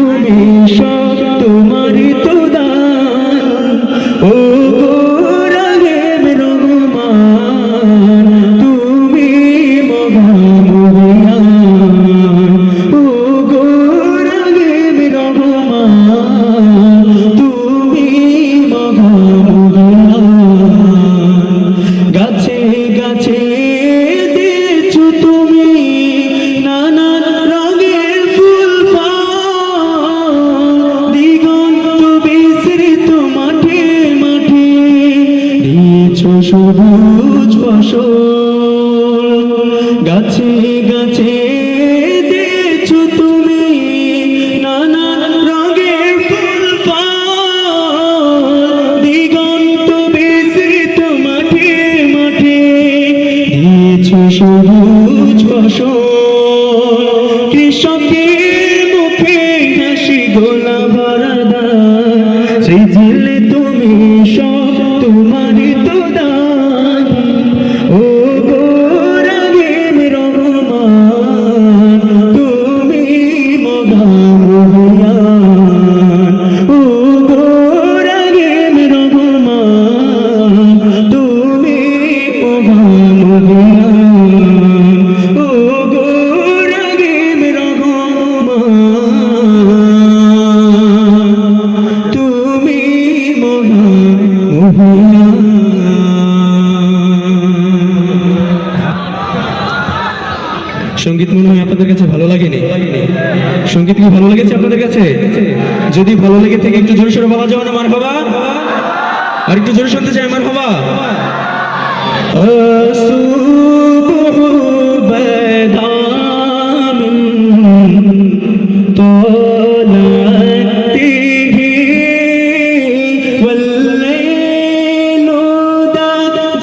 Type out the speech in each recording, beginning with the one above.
তুমি সব তোমারই তো দান ও গো রহিম রহমান তুমি মহামহিয়ান ও গো রহিম রহমান তুমি মহামহিয়ান গাছে গাছে দিয়েছো তুমি নানান রঙের ফুল ফল দিগন্ত বিস্তৃত মাঠে মাঠে দিয়েছো সবুজ ফসল গাছে গাছে দিয়েছো তুমি নানান রঙের ফুল ফল দিগন্ত বিস্তৃত মাঠে মাঠে দিয়েছো সবুজ ফসল কৃষকের মুখে হাসি গোলা ভরা দান সেই জিলে তুমি সব তোমারই তো দান ও গো রহিম রহমান তুমি মহামহিয়ান ও গো রহিম রহমান তুমি মহামহিয়ান ও গো রহিম রহমান তুমি মহামহিয়ান। সঙ্গীত মনে হয় আপনাদের কাছে ভালো লাগেনি? সঙ্গীত কি ভালো লেগেছে আপনাদের কাছে? যদি ভালো লেগে থেকে একটু জোরে সোরে বলা যাও না মারহাবা? আর একটু জোরে শুনতে চাই মারহাবা? আসুবহু বাদাম طلعته والليل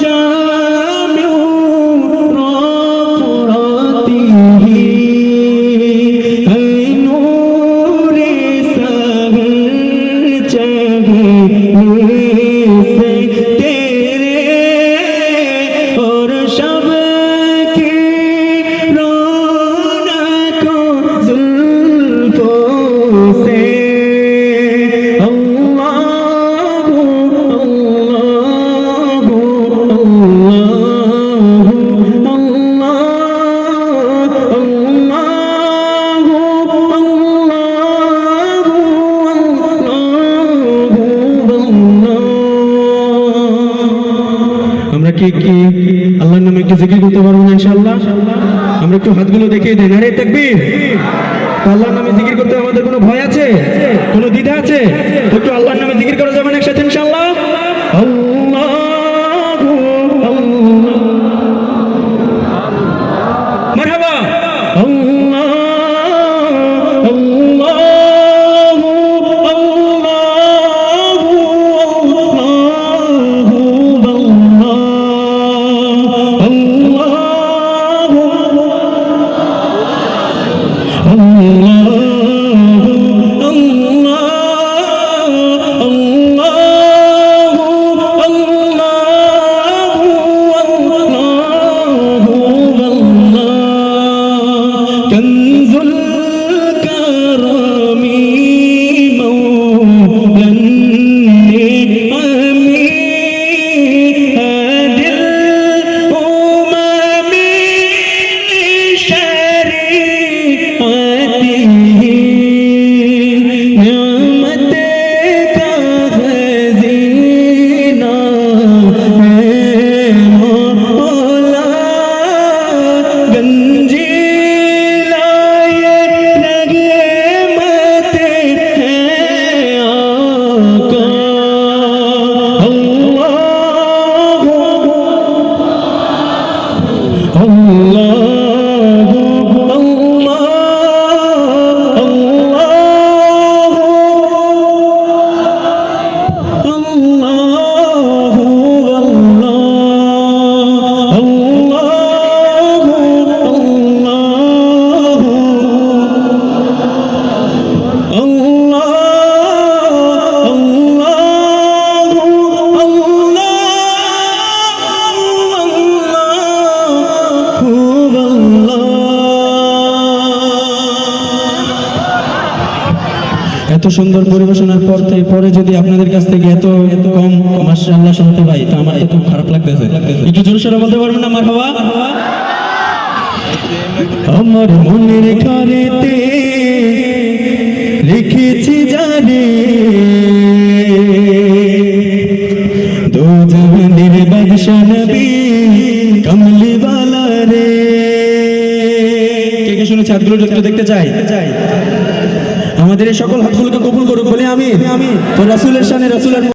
جامع رفرته أي نور سهر چهرے سے تیرے اور شب کی رونقوں زلفوں سے اللہ اللہ আমরা কি কি আল্লাহর নামে একটু জিকির করতে পারবো না ইনশাআল্লাহ? আমরা একটু হাতগুলো দেখিয়ে দেই। নারে তাকবীর। আল্লাহর নামে জিকির করতে আমাদের কোনো ভয় আছে, কোনো দ্বিধা আছে? একটু আল্লাহর নামে জিকির করা যাবে না একসাথে ইনশাআল্লাহ? আল্লাহু আল্লাহ মারহাবা আল্লাহ আল্লাহু আল্লাহু كنز الكرم مولى النعم هادي الأمم لشريعته এত সুন্দর পরিবেশনার পরে যদি আপনাদের কাছ থেকে এত কম মাশাআল্লাহ শুনতে পাই তো আমার তো খুব খারাপ লাগতেছে। একটু জোরে সোরে বলতে পারবেন না মারহাবা? আমার মনের ঘরেতে রেখেছি জানে দো জাহানের বাদশা নবী কমলি ওয়ালা রে। কে কে শুনেছে? হাতগুলো একটু দেখতে চাই। আমাদের এই সকল হাতগুলোকে কবুল করুক বলে আমি তো রাসূলের শানে রাসূলের